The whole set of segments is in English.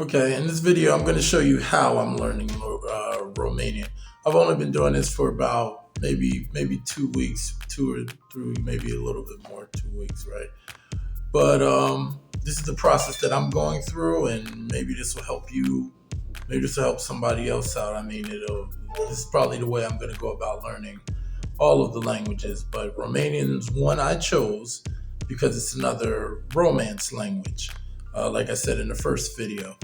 Okay, in this video, I'm going to show you how I'm learning Romanian. I've only been doing this for about maybe 2 weeks, 2 or 3, maybe a little bit more, 2 weeks, right? But this is the process that I'm going through, and maybe this will help you. Maybe this will help somebody else out. I mean, this is probably the way I'm going to go about learning all of the languages. But Romanian is one I chose because it's another Romance language, like I said in the first video.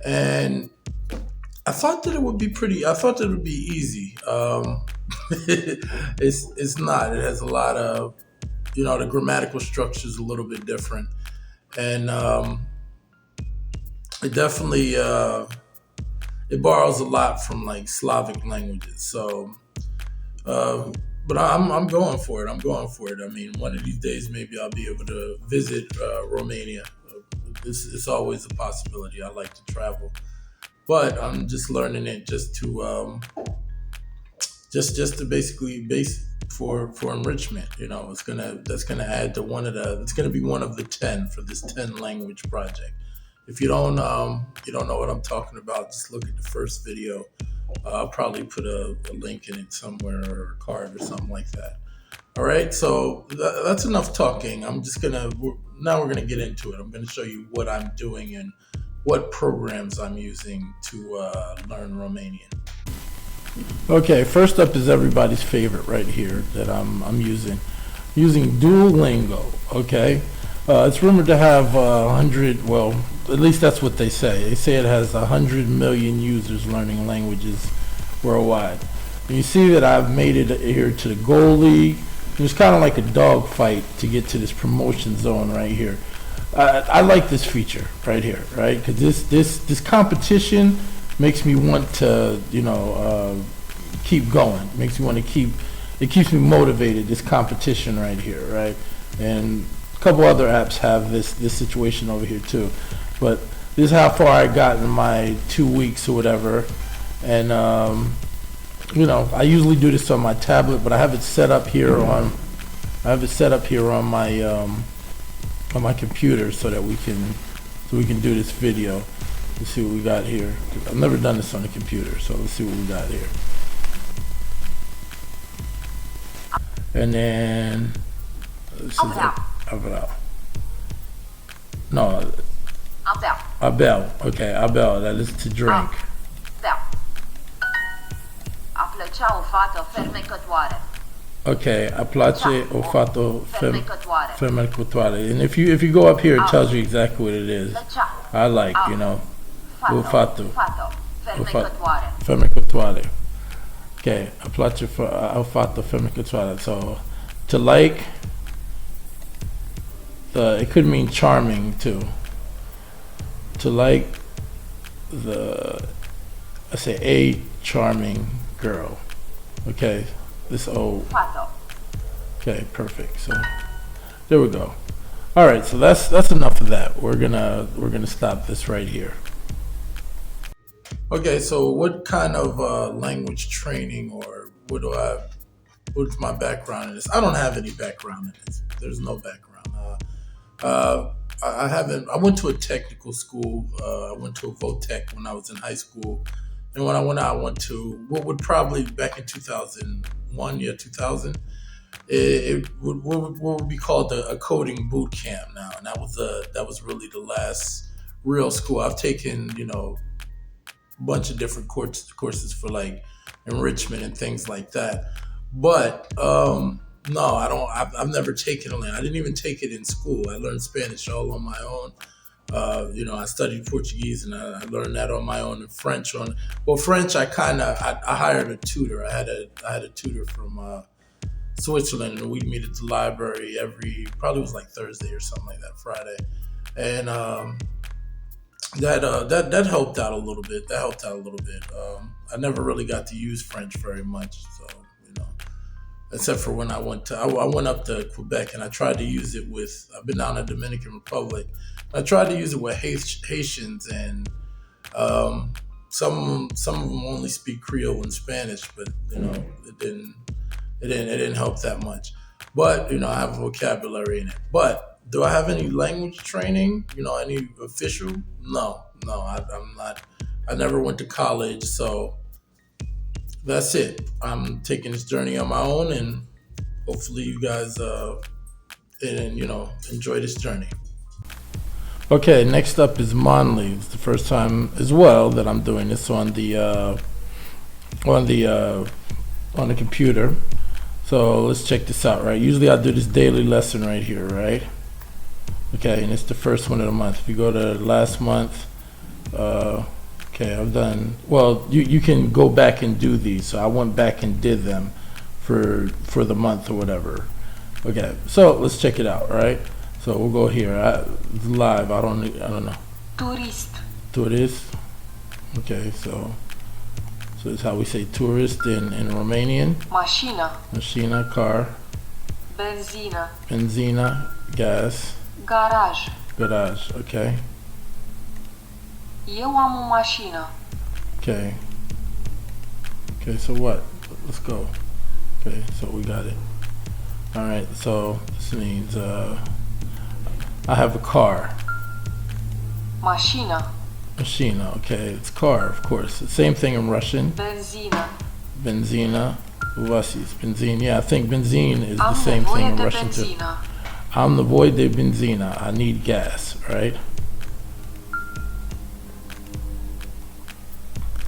And I thought that it would be pretty. I thought that it would be easy. It's not. It has a lot of, the grammatical structure is a little bit different, and it definitely it borrows a lot from like Slavic languages. So, but I'm going for it. I'm going for it. I mean, one of these days maybe I'll be able to visit Romania. It's always a possibility. I like to travel, but I'm just learning it just to just to basically base for enrichment. That's gonna add to it's gonna be one of the 10 for this 10 language project. If you don't know what I'm talking about, just look at the first video. I'll probably put a link in it somewhere or a card or something like that. All right, so that's enough talking. Now we're gonna get into it. I'm gonna show you what I'm doing and what programs I'm using to learn Romanian. Okay, first up is everybody's favorite right here that I'm using Duolingo. Okay, it's rumored to have 100. Well, at least that's what they say. They say it has 100 million users learning languages worldwide. And you see that I've made it here to the goal league. It's kind of like a dog fight to get to this promotion zone right here. I like this feature right here, right? Because this competition makes me want to, keep going. Makes me want to it keeps me motivated, this competition right here, right? And a couple other apps have this situation over here too. But this is how far I got in my 2 weeks or whatever. And, I usually do this on my tablet, but I have it set up here on my computer so that we can do this video. Let's see what we got here. I've never done this on a computer, so let's see what we got here. And then this is Abel. No, Abel. Okay, Abel. That is to drink. A plăcea o fată fermecătoare. Okay, a place o fată fermecătoare. And if you go up here, it tells you exactly what it is. I like, o fată fermecătoare. Okay, a place o fată fermecătoare. So, to like, it could mean charming too. To like I say a charming girl. Okay, this old. Okay, perfect. So there we go. All right, so that's enough of that. We're gonna stop this right here. Okay, so what kind of language training or what's my background in this? I don't have any background in this. There's no background. I went to a technical school. I went to a VOTech when I was in high school. And when I went out, I went to what would probably back in 2001, 2000, what would be called a coding boot camp now. And that was really the last real school. I've taken, a bunch of different courses for like enrichment and things like that. But no, I don't. I've never taken a language. I didn't even take it in school. I learned Spanish all on my own. I studied Portuguese and I learned that on my own. And French French I hired a tutor. I had a tutor from Switzerland, and we'd meet at the library probably was like Thursday or something like that, Friday, and that helped out a little bit. I never really got to use French very much, so except for when I went up to Quebec and I tried to use it with. I've been down in the Dominican Republic. I tried to use it with Haitians, and some of them only speak Creole and Spanish, but it didn't help that much. But I have a vocabulary in it. But do I have any language training? Any official? No, No, I'm not. I never went to college, so that's it. I'm taking this journey on my own, and hopefully you guys and enjoy this journey. Okay, next up is mondly. It's the first time as well that I'm doing this on the on the computer. So let's check this out, right? Usually I do this daily lesson right here, right? Okay, and it's the first one of the month. If you go to last month, okay, I've done, well, you can go back and do these. So I went back and did them for the month or whatever. Okay, so let's check it out, right? So we'll go here. It's live. I don't know. Turist. Tourist. Okay, so it's how we say tourist in Romanian. Mașină. Mașina, car. Benzină. Benzina, gas. Garaj. Garage, okay. Eu am o mașină. Okay. Okay, so what? Let's go. Okay, so we got it. All right, so this means I have a car. Mașină. Machina, okay, it's car, of course. The same thing in Russian. Benzină. Benzina, uvasis, benzine. Yeah, I think benzine is the Am same thing nevoie in de Russian too. benzină. I'm the boy de benzina. I need gas, right?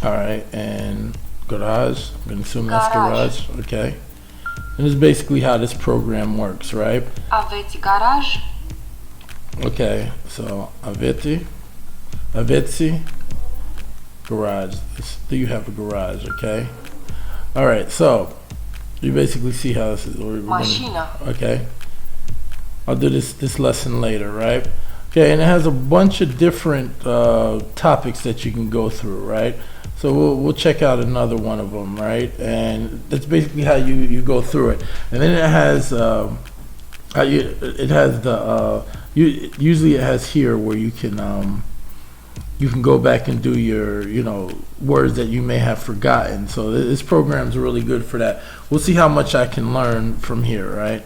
All right, and garage. I'm gonna assume that's Garage. garage. Okay. And it's basically how this program works, right? Aveți garaj? Okay, so aveți, garage. Do you have a garage? Okay. All right, so you basically see how this is. Mașină. Okay. I'll do this lesson later, right? Okay, and it has a bunch of different topics that you can go through, right? So we'll check out another one of them, right? And that's basically how you go through it. And then it has usually it has here where you can go back and do your words that you may have forgotten. So this program's really good for that. We'll see how much I can learn from here, right?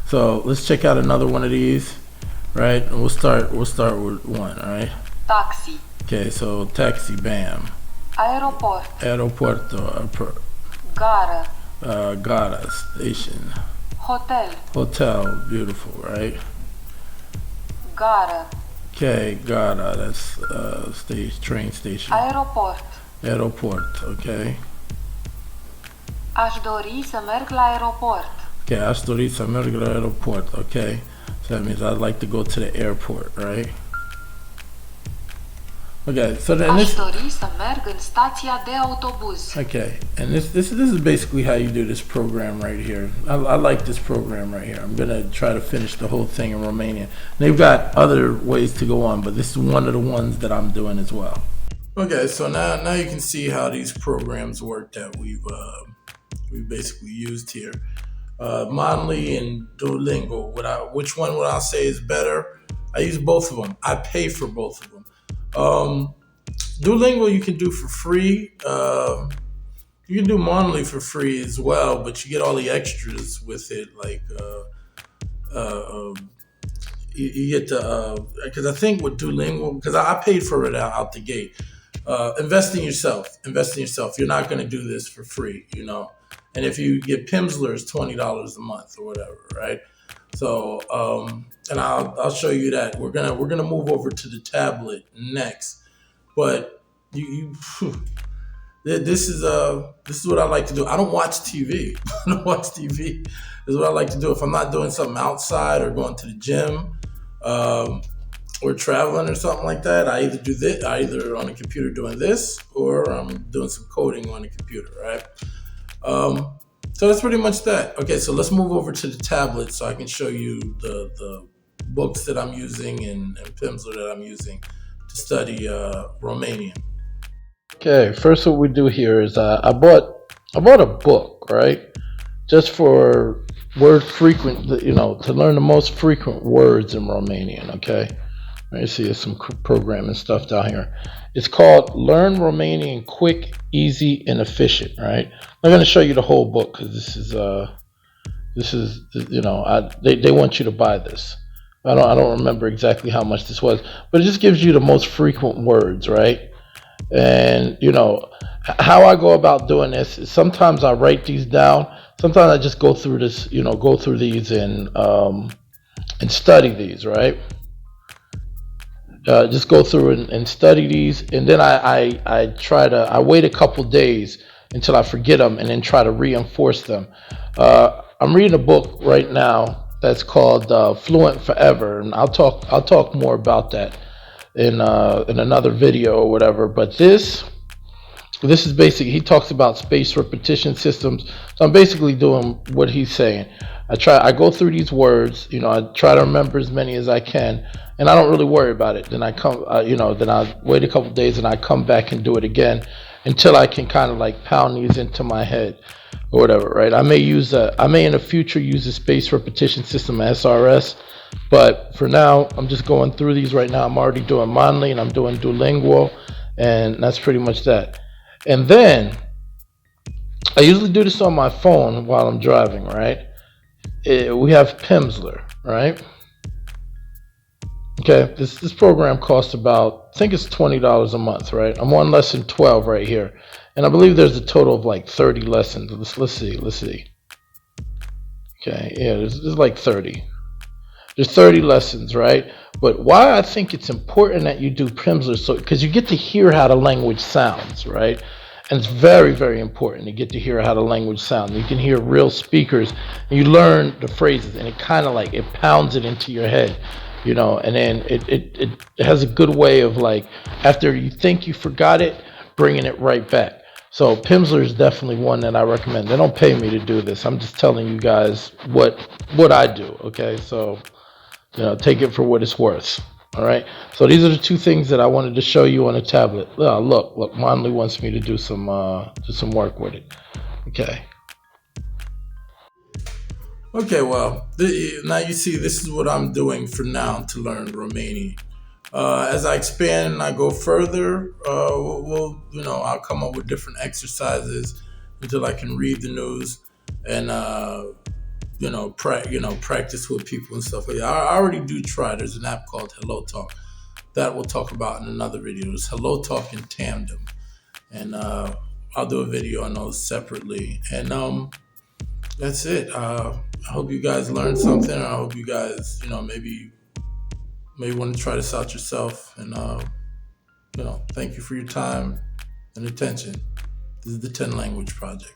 So let's check out another one of these, right? And we'll start with one, all right? Taxi. Okay, so taxi, bam. Aeroport. Aeroporto, Gară. gara, station. Hotel. Hotel, beautiful, right? Gară. Okay, gara, that's train station. Aeroport. Aeroport, okay. Aș dori să merg la aeroport. Okay, aș dori să merg la aeroport, okay. So that means I'd like to go to the airport, right? Okay, so then Aș this. dori să merg în stația de autobuz. Okay, and this is basically how you do this program right here. I like this program right here. I'm gonna try to finish the whole thing in Romanian. They've got other ways to go on, but this is one of the ones that I'm doing as well. Okay, so now you can see how these programs work that we've basically used here. Mondly and Duolingo. Which one would I say is better? I use both of them. I pay for both of them. Duolingo you can do for free. You can do Mondly for free as well, but you get all the extras with it, like you get the because I think with Duolingo, because I paid for it out the gate. Invest in yourself. Invest in yourself. You're not going to do this for free, And if you get pimsluer, it's $20 a month or whatever, right? So, and I'll show you that. We're gonna move over to the tablet next, but this is what I like to do. I don't watch TV. I don't watch TV. This is what I like to do. If I'm not doing something outside or going to the gym, or traveling or something like that, I either do this, either on the computer doing this, or I'm doing some coding on the computer, right? So that's pretty much that. Okay, so let's move over to the tablet so I can show you the books that I'm using and pimsluer that I'm using to study Romanian. Okay, first what we do here is I bought a book, right? Just for word frequent, to learn the most frequent words in Romanian, okay? You see there's some programming stuff down here. It's called Learn Romanian Quick, Easy, and Efficient, right? I'm going to show you the whole book because this is they want you to buy this. I don't remember exactly how much this was, but it just gives you the most frequent words, right? And how I go about doing this is sometimes I write these down. Sometimes I just go through this, go through these and study these, right? Just go through and study these, and then I try to I wait a couple days until I forget them, and then try to reinforce them. I'm reading a book right now that's called Fluent Forever, and I'll talk more about that in another video or whatever. But this is basically, he talks about space repetition systems. So I'm basically doing what he's saying. I go through these words, I try to remember as many as I can, and I don't really worry about it. Then then I wait a couple of days and I come back and do it again until I can kind of like pound these into my head or whatever, right? I may in the future use a space repetition system, SRS, but for now, I'm just going through these right now. I'm already doing mondly and I'm doing duolingo, and that's pretty much that. And then I usually do this on my phone while I'm driving, right? We have Pimsluer, right? Okay, this program costs about, I think it's $20 a month, right? I'm on lesson 12 right here, and I believe there's a total of like 30 lessons. Let's see. Okay, yeah, there's like 30. There's 30 lessons, right? But why I think it's important that you do Pimsleur, so because you get to hear how the language sounds, right? And it's very, very important to get to hear how the language sounds. You can hear real speakers, and you learn the phrases, and it kind of like it pounds it into your head, and then it has a good way of like, after you think you forgot it, bringing it right back. So Pimsleur is definitely one that I recommend. They don't pay me to do this. I'm just telling you guys what I do. Okay, so take it for what it's worth. All right. So these are the two things that I wanted to show you on a tablet. Look. Monley wants me to do some work with it. Okay. Okay, well, now you see, this is what I'm doing for now to learn Romanian. As I expand and I go further, I'll come up with different exercises until I can read the news and practice with people and stuff like that. I already do try. There's an app called Hello Talk that we'll talk about in another video. It's Hello Talk in tandem, and I'll do a video on those separately. And that's it. I hope you guys learned something. I hope you guys, maybe want to try this out yourself. And thank you for your time and attention. This is the 10 Language Project.